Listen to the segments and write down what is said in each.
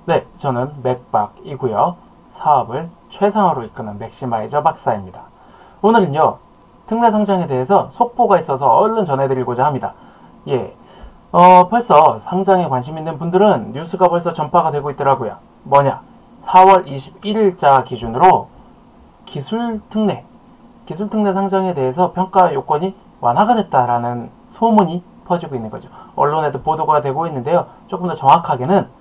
네, 저는 맥박이고요. 사업을 최상으로 이끄는 맥시마이저 박사입니다. 오늘은요, 특례 상장에 대해서 속보가 있어서 얼른 전해드리고자 합니다. 예, 벌써 상장에 관심 있는 분들은 뉴스가 벌써 전파가 되고 있더라고요. 뭐냐? 4월 21일자 기준으로 기술특례 상장에 대해서 평가 요건이 완화가 됐다라는 소문이 퍼지고 있는 거죠. 언론에도 보도가 되고 있는데요. 조금 더 정확하게는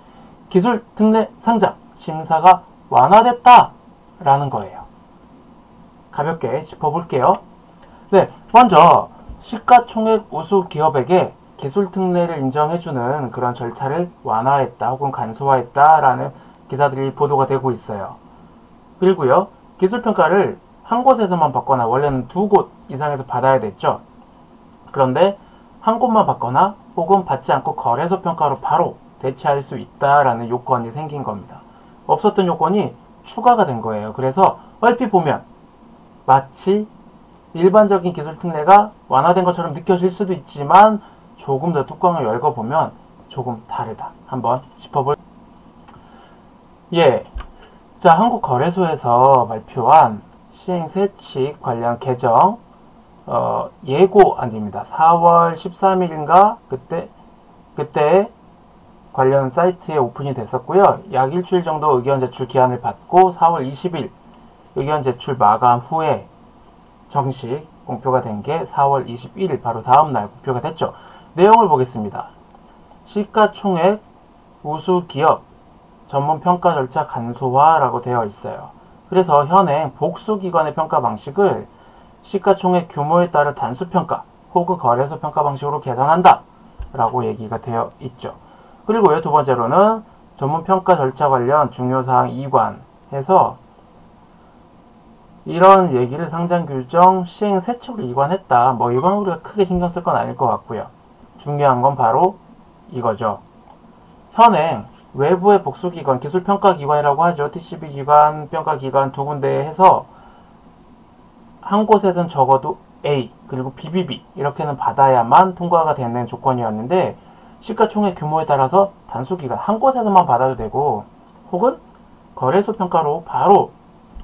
기술특례 상장 심사가 완화됐다라는 거예요. 가볍게 짚어볼게요. 네, 먼저 시가총액 우수 기업에게 기술특례를 인정해주는 그런 절차를 완화했다 혹은 간소화했다라는 기사들이 보도가 되고 있어요. 그리고요, 기술평가를 한 곳에서만 받거나 원래는 두 곳 이상에서 받아야 됐죠. 그런데 한 곳만 받거나 혹은 받지 않고 거래소 평가로 바로 대체할 수 있다라는 요건이 생긴 겁니다. 없었던 요건이 추가가 된 거예요. 그래서 얼핏 보면 마치 일반적인 기술특례가 완화된 것처럼 느껴질 수도 있지만 조금 더 뚜껑을 열어보면 조금 다르다. 한번 짚어볼. 예, 자, 한국거래소에서 발표한 시행세칙 관련 개정 예고안입니다. 4월 13일인가 그때 관련 사이트에 오픈이 됐었고요. 약 일주일 정도 의견 제출 기한을 받고 4월 20일 의견 제출 마감 후에 정식 공표가 된 게 4월 21일 바로 다음날 공표가 됐죠. 내용을 보겠습니다. 시가총액 우수 기업 전문 평가 절차 간소화라고 되어 있어요. 그래서 현행 복수기관의 평가 방식을 시가총액 규모에 따라 단수평가 혹은 거래소 평가 방식으로 개선한다 라고 얘기가 되어 있죠. 그리고요, 두 번째로는 전문평가 절차 관련 중요사항 2관에서 이런 얘기를 상장규정 시행세칙으로 이관했다. 뭐 이건 우리가 크게 신경 쓸 건 아닐 것 같고요. 중요한 건 바로 이거죠. 현행 외부의 복수기관, 기술평가기관이라고 하죠. TCB기관, 평가기관 두 군데에 해서 한 곳에선 적어도 A 그리고 BBB 이렇게는 받아야만 통과가 되는 조건이었는데 시가총액 규모에 따라서 단수기간 한 곳에서만 받아도 되고 혹은 거래소 평가로 바로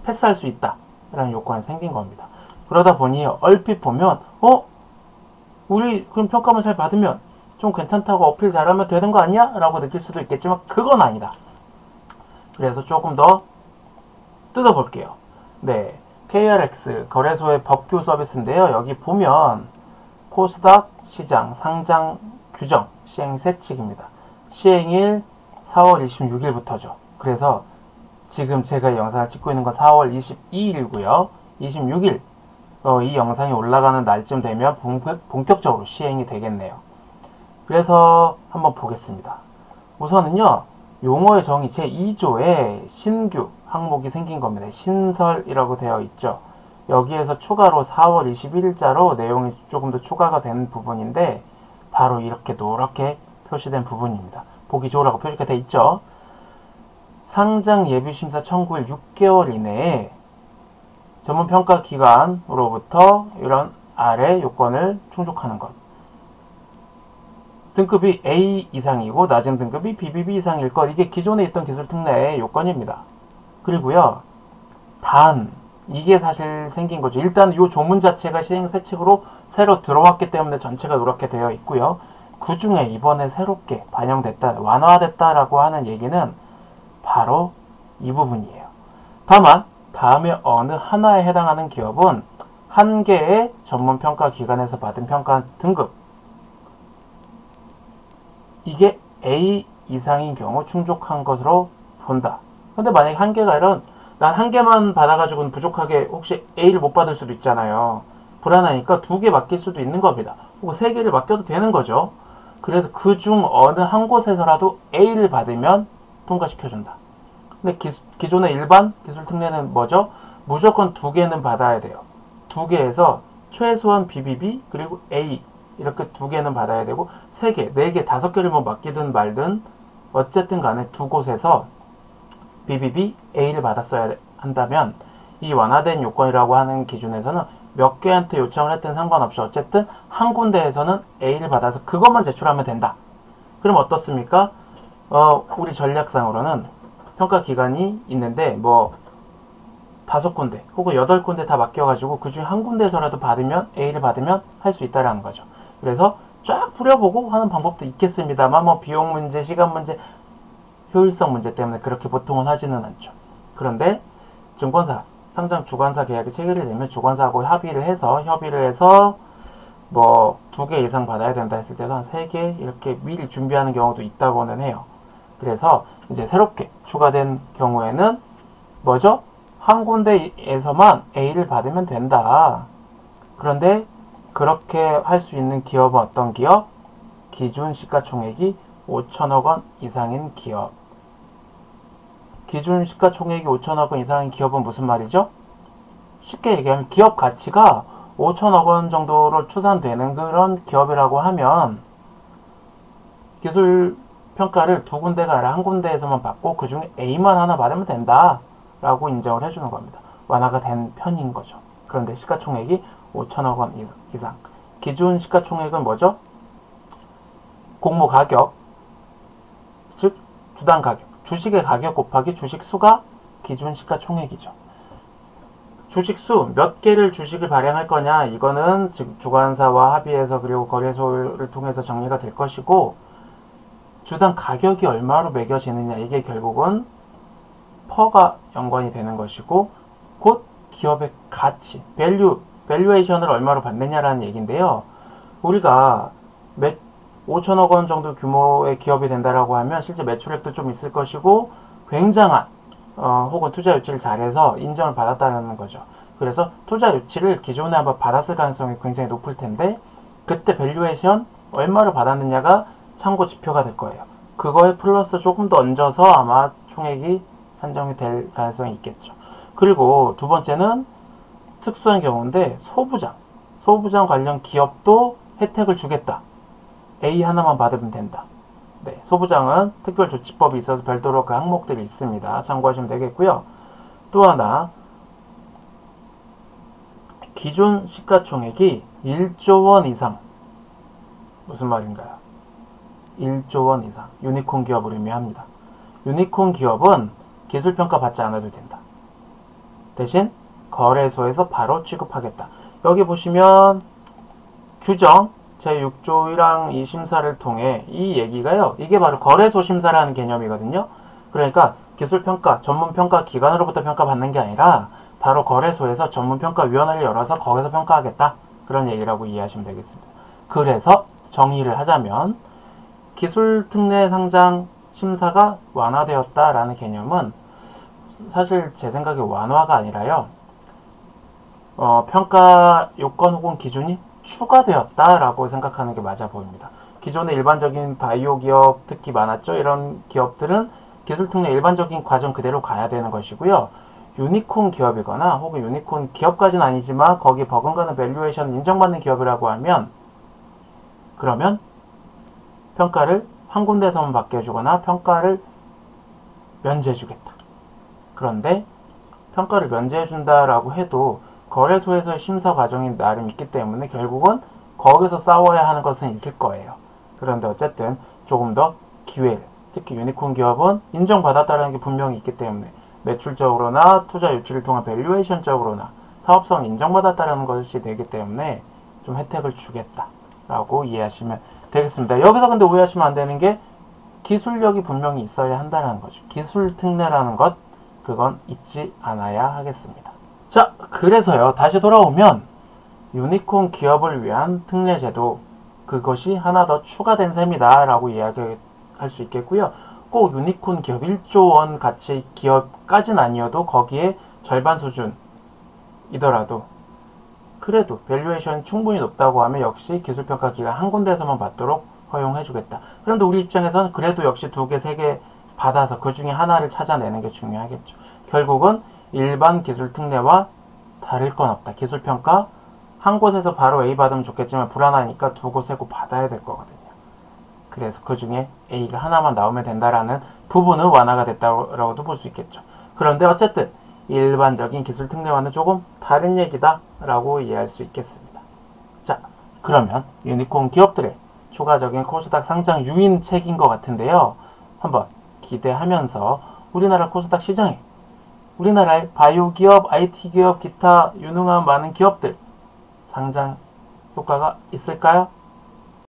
패스할 수 있다 라는 요건이 생긴 겁니다. 그러다 보니 얼핏 보면 우리 그럼 평가만 잘 받으면 좀 괜찮다고 어필 잘하면 되는 거 아니야? 라고 느낄 수도 있겠지만 그건 아니다. 그래서 조금 더 뜯어볼게요. 네, KRX 거래소의 법규 서비스인데요. 여기 보면 코스닥 시장 상장 규정 시행세칙입니다. 시행일 4월 26일부터죠. 그래서 지금 제가 이 영상을 찍고 있는 건 4월 22일이고요. 26일 이 영상이 올라가는 날쯤 되면 본격적으로 시행이 되겠네요. 그래서 한번 보겠습니다. 우선은요, 용어의 정의 제2조에 신규 항목이 생긴 겁니다. 신설이라고 되어 있죠. 여기에서 추가로 4월 21일자로 내용이 조금 더 추가가 된 부분인데 바로 이렇게 노랗게 표시된 부분입니다. 보기 좋으라고 표시가 되어 있죠. 상장 예비심사 청구일 6개월 이내에 전문평가기관으로부터 이런 아래 요건을 충족하는 것. 등급이 A 이상이고 낮은 등급이 BBB 이상일 것. 이게 기존에 있던 기술특례의 요건입니다. 그리고요, 이게 사실 생긴 거죠. 일단 이 조문 자체가 시행세칙으로 새로 들어왔기 때문에 전체가 노랗게 되어 있고요. 그 중에 이번에 새롭게 반영됐다, 완화됐다라고 하는 얘기는 바로 이 부분이에요. 다만 다음에 어느 하나에 해당하는 기업은 한 개의 전문평가기관에서 받은 평가 등급 이게 A 이상인 경우 충족한 것으로 본다. 근데 만약에 한 개가 이런 난 한 개만 받아가지고는 부족하게 혹시 A를 못 받을 수도 있잖아요. 불안하니까 두 개 맡길 수도 있는 겁니다. 혹은 세 개를 맡겨도 되는 거죠. 그래서 그 중 어느 한 곳에서라도 A를 받으면 통과시켜준다. 근데 기존의 일반 기술특례는 뭐죠? 무조건 두 개는 받아야 돼요. 두 개에서 최소한 BBB 그리고 A 이렇게 두 개는 받아야 되고 세 개, 네 개, 다섯 개를 뭐 맡기든 말든 어쨌든 간에 두 곳에서 BBB, A를 받았어야 한다면 이 완화된 요건이라고 하는 기준에서는 몇 개한테 요청을 했든 상관없이 어쨌든 한 군데에서는 A를 받아서 그것만 제출하면 된다. 그럼 어떻습니까? 우리 전략상으로는 평가 기간이 있는데 뭐 5군데 혹은 8군데 다 맡겨가지고 그 중에 한 군데에서라도 받으면 A를 받으면 할 수 있다라는 거죠. 그래서 쫙 뿌려보고 하는 방법도 있겠습니다만 뭐 비용 문제, 시간 문제, 효율성 문제 때문에 그렇게 보통은 하지는 않죠. 그런데 증권사, 상장 주관사 계약이 체결이 되면 주관사하고 협의를 해서 뭐 2개 이상 받아야 된다 했을 때도 한 3개 이렇게 미리 준비하는 경우도 있다고는 해요. 그래서 이제 새롭게 추가된 경우에는 뭐죠? 한 군데에서만 A를 받으면 된다. 그런데 그렇게 할 수 있는 기업은 어떤 기업? 기준 시가총액이 5천억 원 이상인 기업. 기준 시가총액이 5천억 원 이상인 기업은 무슨 말이죠? 쉽게 얘기하면 기업 가치가 5천억 원 정도로 추산되는 그런 기업이라고 하면 기술 평가를 2군데가 아니라 한 군데에서만 받고 그 중에 A만 하나 받으면 된다 라고 인정을 해주는 겁니다. 완화가 된 편인 거죠. 그런데 시가총액이 5천억 원 이상. 기준 시가총액은 뭐죠? 공모 가격, 즉 주당 가격, 주식의 가격 곱하기 주식 수가 기준 시가총액이죠. 주식 수, 몇 개를 주식을 발행할 거냐, 이거는 즉 주관사와 합의해서 그리고 거래소를 통해서 정리가 될 것이고, 주당 가격이 얼마로 매겨지느냐, 이게 결국은 퍼가 연관이 되는 것이고, 곧 기업의 가치, 밸류에이션을 얼마로 받느냐라는 얘기인데요. 우리가 5천억 원 정도 규모의 기업이 된다라고 하면 실제 매출액도 좀 있을 것이고 굉장한 혹은 투자 유치를 잘해서 인정을 받았다는 거죠. 그래서 투자 유치를 기존에 한번 받았을 가능성이 굉장히 높을 텐데 그때 밸류에이션 얼마를 받았느냐가 참고 지표가 될 거예요. 그거에 플러스 조금 더 얹어서 아마 총액이 산정이 될 가능성이 있겠죠. 그리고 두 번째는 특수한 경우인데 소부장 관련 기업도 혜택을 주겠다. A 하나만 받으면 된다. 네, 소부장은 특별조치법이 있어서 별도로 그 항목들이 있습니다. 참고하시면 되겠고요. 또 하나, 기존 시가총액이 1조 원 이상. 무슨 말인가요? 1조 원 이상. 유니콘 기업을 의미합니다. 유니콘 기업은 기술평가 받지 않아도 된다. 대신 거래소에서 바로 취급하겠다. 여기 보시면 규정 제6조 1항 2심사를 통해 이 얘기가요. 이게 바로 거래소 심사라는 개념이거든요. 그러니까 기술평가, 전문평가 기관으로부터 평가받는 게 아니라 바로 거래소에서 전문평가위원회를 열어서 거기서 평가하겠다. 그런 얘기라고 이해하시면 되겠습니다. 그래서 정의를 하자면 기술특례 상장 심사가 완화되었다라는 개념은 사실 제 생각에 완화가 아니라요. 평가 요건 혹은 기준이 추가되었다라고 생각하는 게 맞아 보입니다. 기존의 일반적인 바이오 기업 특히 많았죠. 이런 기업들은 기술특례 일반적인 과정 그대로 가야 되는 것이고요. 유니콘 기업이거나 혹은 유니콘 기업까지는 아니지만 거기 버금가는 밸류에이션 인정받는 기업이라고 하면 그러면 평가를 한 군데에서만 받게 해주거나 평가를 면제해주겠다. 그런데 평가를 면제해준다라고 해도 거래소에서의 심사 과정이 나름 있기 때문에 결국은 거기서 싸워야 하는 것은 있을 거예요. 그런데 어쨌든 조금 더 기회를, 특히 유니콘 기업은 인정받았다는 게 분명히 있기 때문에 매출적으로나 투자 유치를 통한 밸류에이션적으로나 사업성 인정받았다는 것이 되기 때문에 좀 혜택을 주겠다라고 이해하시면 되겠습니다. 여기서 근데 오해하시면 안 되는 게 기술력이 분명히 있어야 한다는 거죠. 기술 특례라는 것, 그건 잊지 않아야 하겠습니다. 자, 그래서요. 다시 돌아오면 유니콘 기업을 위한 특례 제도, 그것이 하나 더 추가된 셈이다 라고 이야기할 수 있겠고요. 꼭 유니콘 기업 1조 원 가치 기업까지는 아니어도 거기에 절반 수준이더라도 그래도 밸류에이션이 충분히 높다고 하면 역시 기술평가 기관 한 군데에서만 받도록 허용해주겠다. 그런데 우리 입장에서는 그래도 역시 2개, 3개 받아서 그 중에 하나를 찾아내는 게 중요하겠죠. 결국은 일반 기술 특례와 다를 건 없다. 기술평가 한 곳에서 바로 A 받으면 좋겠지만 불안하니까 2곳, 3곳 받아야 될 거거든요. 그래서 그 중에 A가 하나만 나오면 된다라는 부분은 완화가 됐다고도 볼 수 있겠죠. 그런데 어쨌든 일반적인 기술 특례와는 조금 다른 얘기다 라고 이해할 수 있겠습니다. 자, 그러면 유니콘 기업들의 추가적인 코스닥 상장 유인책인 것 같은데요. 한번 기대하면서 우리나라 코스닥 시장에 우리나라의 바이오 기업, IT 기업, 기타 유능한 많은 기업들 상장 효과가 있을까요?